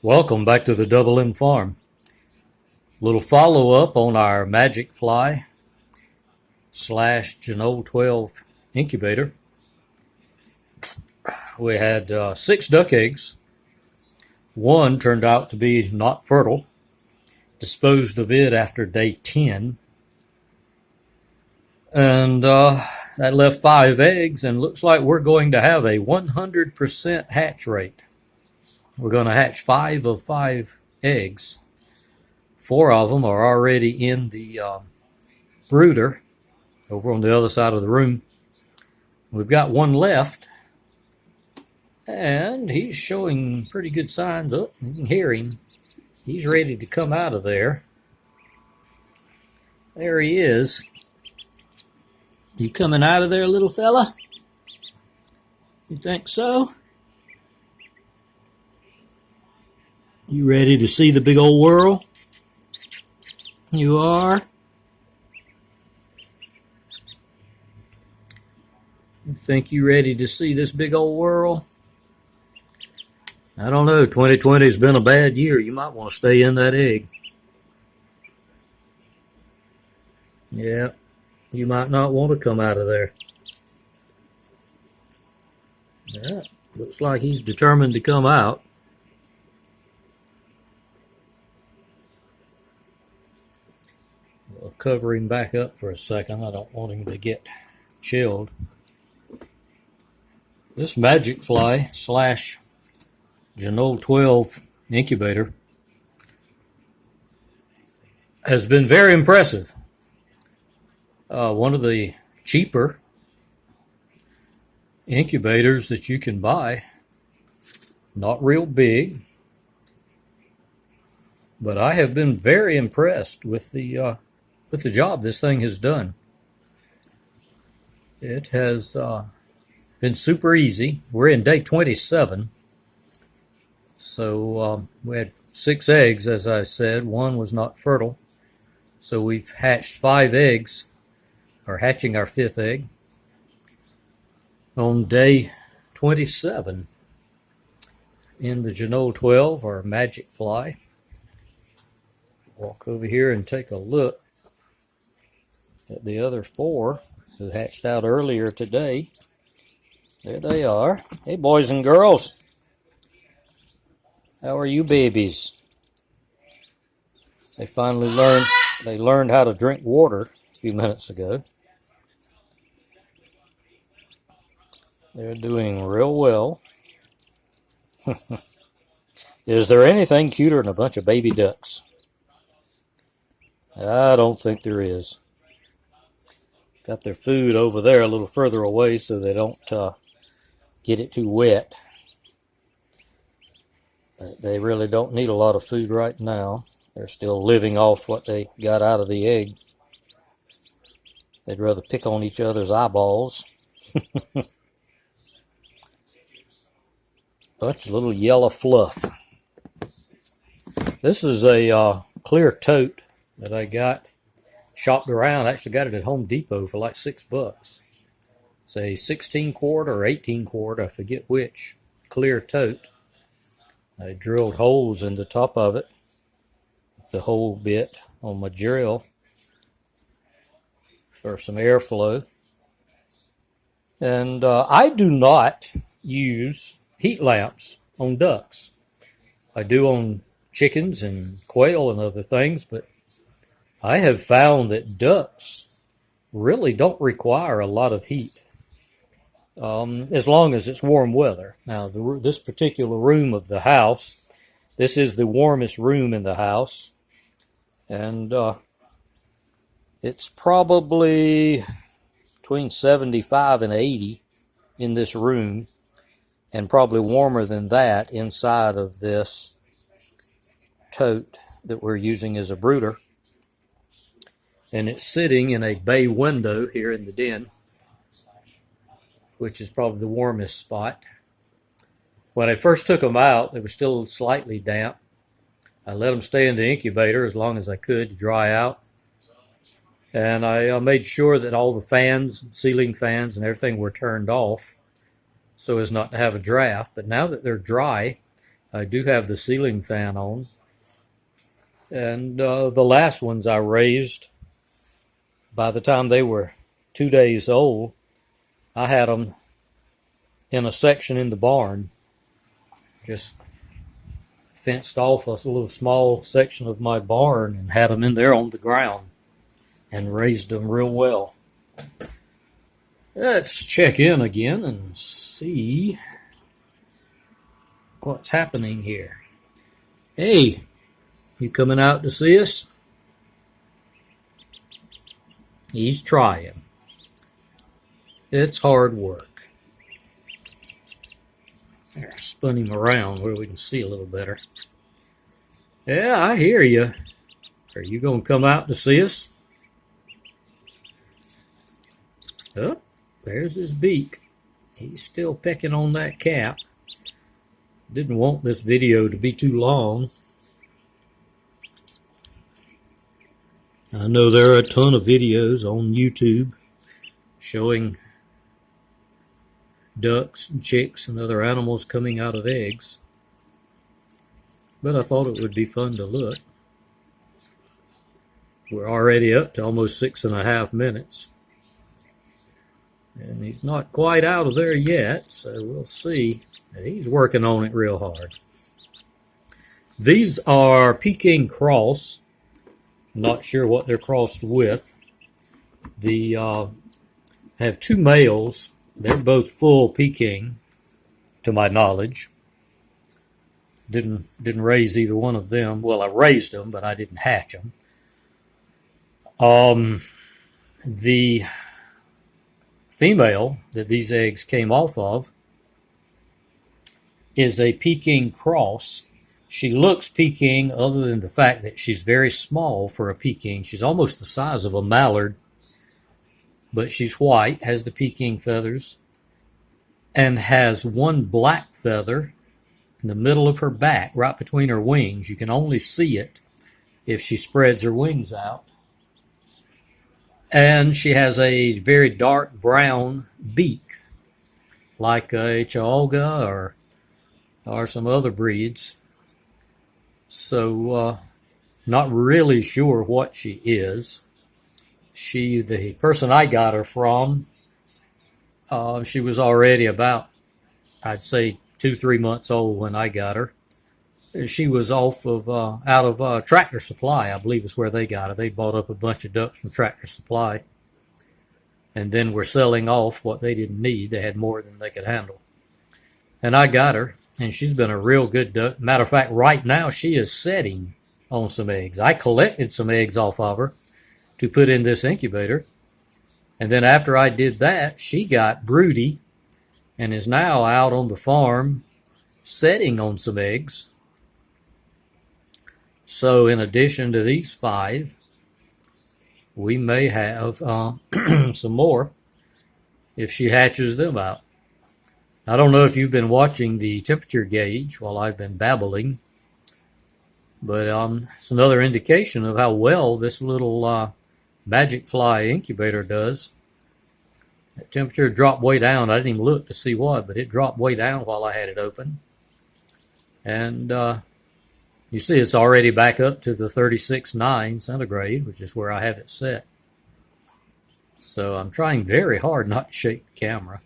Welcome back to the Double M Farm. Little follow-up on our Magic Fly slash Janoel 12 incubator. We had 6 duck eggs. One turned out to be not fertile. Disposed of it after day 10. And that left 5 eggs, and looks like we're going to have a 100% hatch rate. We're going to hatch 5 of 5 eggs. 4 of them are already in the brooder over on the other side of the room. We've got one left, and he's showing pretty good signs. Oh, you can hear him. He's ready to come out of there. There he is. You coming out of there, little fella? You think so? You ready to see the big old world? You are? You think you ready to see this big old world? I don't know. 2020 has been a bad year. You might want to stay in that egg. Yeah, you might not want to come out of there. Yeah, looks like he's determined to come out. I'll cover him back up for a second. I don't want him to get chilled. This Magic Fly slash Janoel 12 incubator has been very impressive. One of the cheaper incubators that you can buy. Not real big, but I have been very impressed with the job this thing has done. It has been super easy. We're in day 27. So we had 6 eggs, as I said. One was not fertile. So we've hatched 5 eggs, or hatching our 5th egg, on day 27 in the Janoel 12, or Magic Fly. Walk over here and take a look at the other 4 who hatched out earlier today. There they are. Hey, boys and girls. How are you babies? They learned how to drink water a few minutes ago. They're doing real well. Is there anything cuter than a bunch of baby ducks? I don't think there is. Got their food over there a little further away so they don't get it too wet. But they really don't need a lot of food right now. They're still living off what they got out of the egg. They'd rather pick on each other's eyeballs. Bunch of little yellow fluff. This is a clear tote that I got shopped around. I actually got it at Home Depot for like $6. It's a 16 quart or 18 quart, I forget which, clear tote. I drilled holes in the top of it, the whole bit on my drill for some airflow. And I do not use heat lamps on ducks. I do on chickens and quail and other things, but I have found that ducks really don't require a lot of heat, as long as it's warm weather. Now, this particular room of the house, this is the warmest room in the house, and it's probably between 75 and 80 in this room, and probably warmer than that inside of this tote that we're using as a brooder. And it's sitting in a bay window here in the den, which is probably the warmest spot. When I first took them out, they were still slightly damp. I let them stay in the incubator as long as I could to dry out. And I made sure that all the fans, ceiling fans and everything were turned off so as not to have a draft. But now that they're dry, I do have the ceiling fan on. And the last ones I raised, by the time they were 2 days old, I had them in a section in the barn, just fenced off a little small section of my barn and had them in there on the ground and raised them real well. Let's check in again and see what's happening here. Hey, you coming out to see us? He's trying. It's hard work. There, I spun him around where we can see a little better. Yeah, I hear you. Are you going to come out to see us? Oh, there's his beak. He's still pecking on that cap. Didn't want this video to be too long. I know there are a ton of videos on YouTube showing ducks and chicks and other animals coming out of eggs, but I thought it would be fun to look. We're already up to almost 6.5 minutes, and he's not quite out of there yet, so we'll see. He's working on it real hard. These are Peking cross. Not sure what they're crossed with. The have two males. They're both full Peking, to my knowledge. Didn't raise either one of them. Well, I raised them, but I didn't hatch them. The female that these eggs came off of is a Peking cross. She looks Peking other than the fact that she's very small for a Peking. She's almost the size of a mallard, but she's white, has the Peking feathers, and has one black feather in the middle of her back, right between her wings. You can only see it if she spreads her wings out. And she has a very dark brown beak, like a Chihuahua or some other breeds. So, not really sure what she is. The person I got her from, she was already about, I'd say, 2-3 months old when I got her. She was out of Tractor Supply, I believe is where they got her. They bought up a bunch of ducks from Tractor Supply, and then were selling off what they didn't need. They had more than they could handle. And I got her. And she's been a real good duck. Matter of fact, right now she is setting on some eggs. I collected some eggs off of her to put in this incubator. And then after I did that, she got broody and is now out on the farm setting on some eggs. So in addition to these 5, we may have some more if she hatches them out. I don't know if you've been watching the temperature gauge while I've been babbling, but it's another indication of how well this little magic fly incubator does. The temperature dropped way down. I didn't even look to see what, but it dropped way down while I had it open. And you see it's already back up to the 36.9 centigrade, which is where I have it set. So I'm trying very hard not to shake the camera.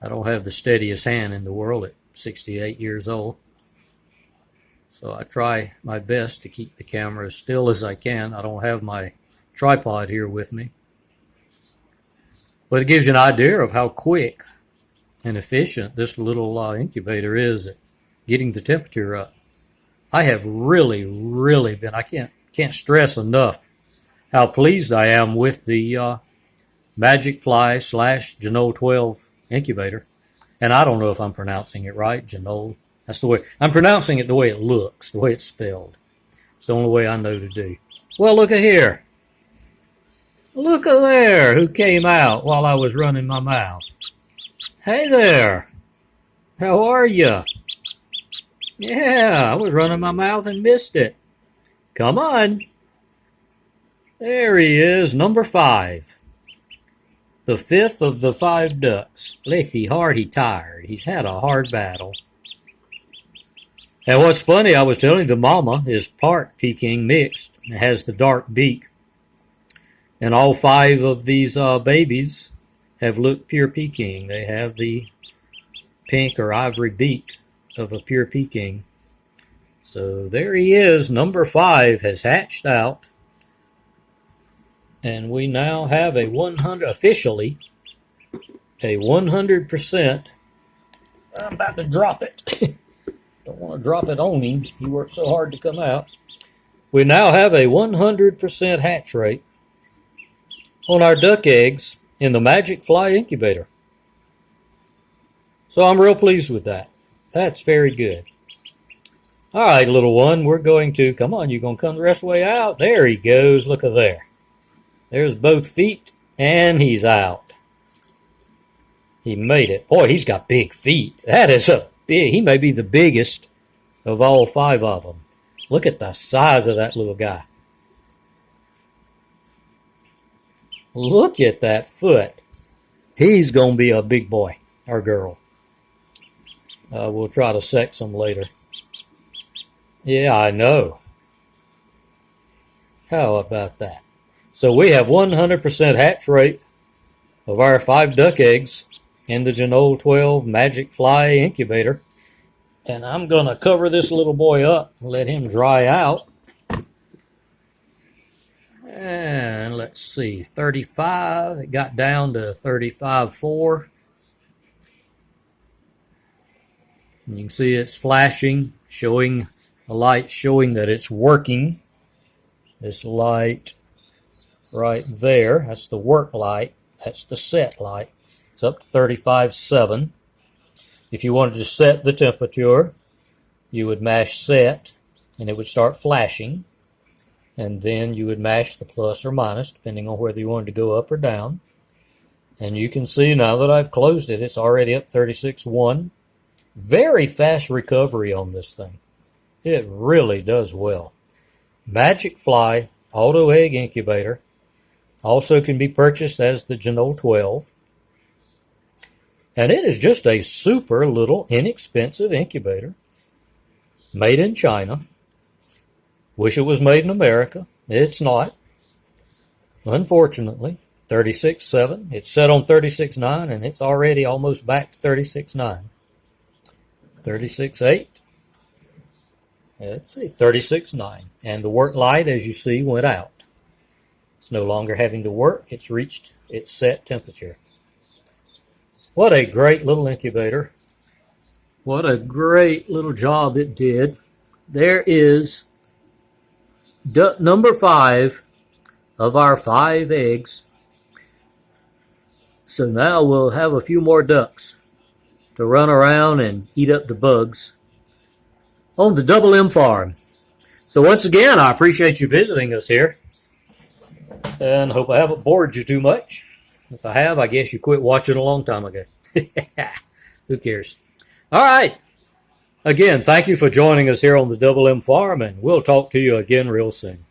I don't have the steadiest hand in the world at 68 years old. So I try my best to keep the camera as still as I can. I don't have my tripod here with me. But it gives you an idea of how quick and efficient this little incubator is at getting the temperature up. I have really been, I can't stress enough how pleased I am with the Magic Fly / Janoel 12 incubator. And I don't know if I'm pronouncing it right, Janoel. That's the way I'm pronouncing it, the way it looks, the way it's spelled. It's the only way I know to do. Well, look at here. Look at there who came out while I was running my mouth. Hey there. How are you? Yeah, I was running my mouth and missed it. Come on. There he is, number 5. The 5th of the 5 ducks. Bless he hard, he tired. He's had a hard battle. And what's funny, I was telling you, the mama is part Peking mixed. It has the dark beak. And all 5 of these babies have looked pure Peking. They have the pink or ivory beak of a pure Peking. So there he is. Number 5 has hatched out. And we now have officially a 100%. I'm about to drop it. Don't want to drop it on him. He worked so hard to come out. We now have a 100% hatch rate on our duck eggs in the Magic Fly incubator. So I'm real pleased with that. That's very good. All right, little one, we're going to, come on, you're going to come the rest of the way out. There he goes. Look at there. There's both feet, and he's out. He made it. Boy, he's got big feet. That is he may be the biggest of all 5 of them. Look at the size of that little guy. Look at that foot. He's going to be a big boy or girl. We'll try to sex him later. Yeah, I know. How about that? So we have 100% hatch rate of our 5 duck eggs in the Janoel 12 Magic Fly incubator. And I'm going to cover this little boy up and let him dry out. And let's see, 35. It got down to 35.4. And you can see it's flashing, showing the light, showing that it's working. This light right there, that's the work light. That's the set light. It's up to 35.7. If you wanted to set the temperature, you would mash set, and it would start flashing. And then you would mash the plus or minus, depending on whether you wanted to go up or down. And you can see now that I've closed it, it's already up 36.1. Very fast recovery on this thing. It really does well. Magic Fly Auto Egg Incubator. Also can be purchased as the Janoel 12. And it is just a super little inexpensive incubator. Made in China. Wish it was made in America. It's not. Unfortunately. 36.7. It's set on 36.9 and it's already almost back to 36.9. 36.8. Let's see, 36.9. And the work light, as you see, went out. It's no longer having to work. It's reached its set temperature. What a great little incubator. What a great little job it did. There is duck number 5 of our 5 eggs. So now we'll have a few more ducks to run around and eat up the bugs on the Double M Farm. So once again, I appreciate you visiting us here. And hope I haven't bored you too much. If I have, I guess you quit watching a long time ago. Who cares? All right. Again, thank you for joining us here on the Double M Farm, and we'll talk to you again real soon.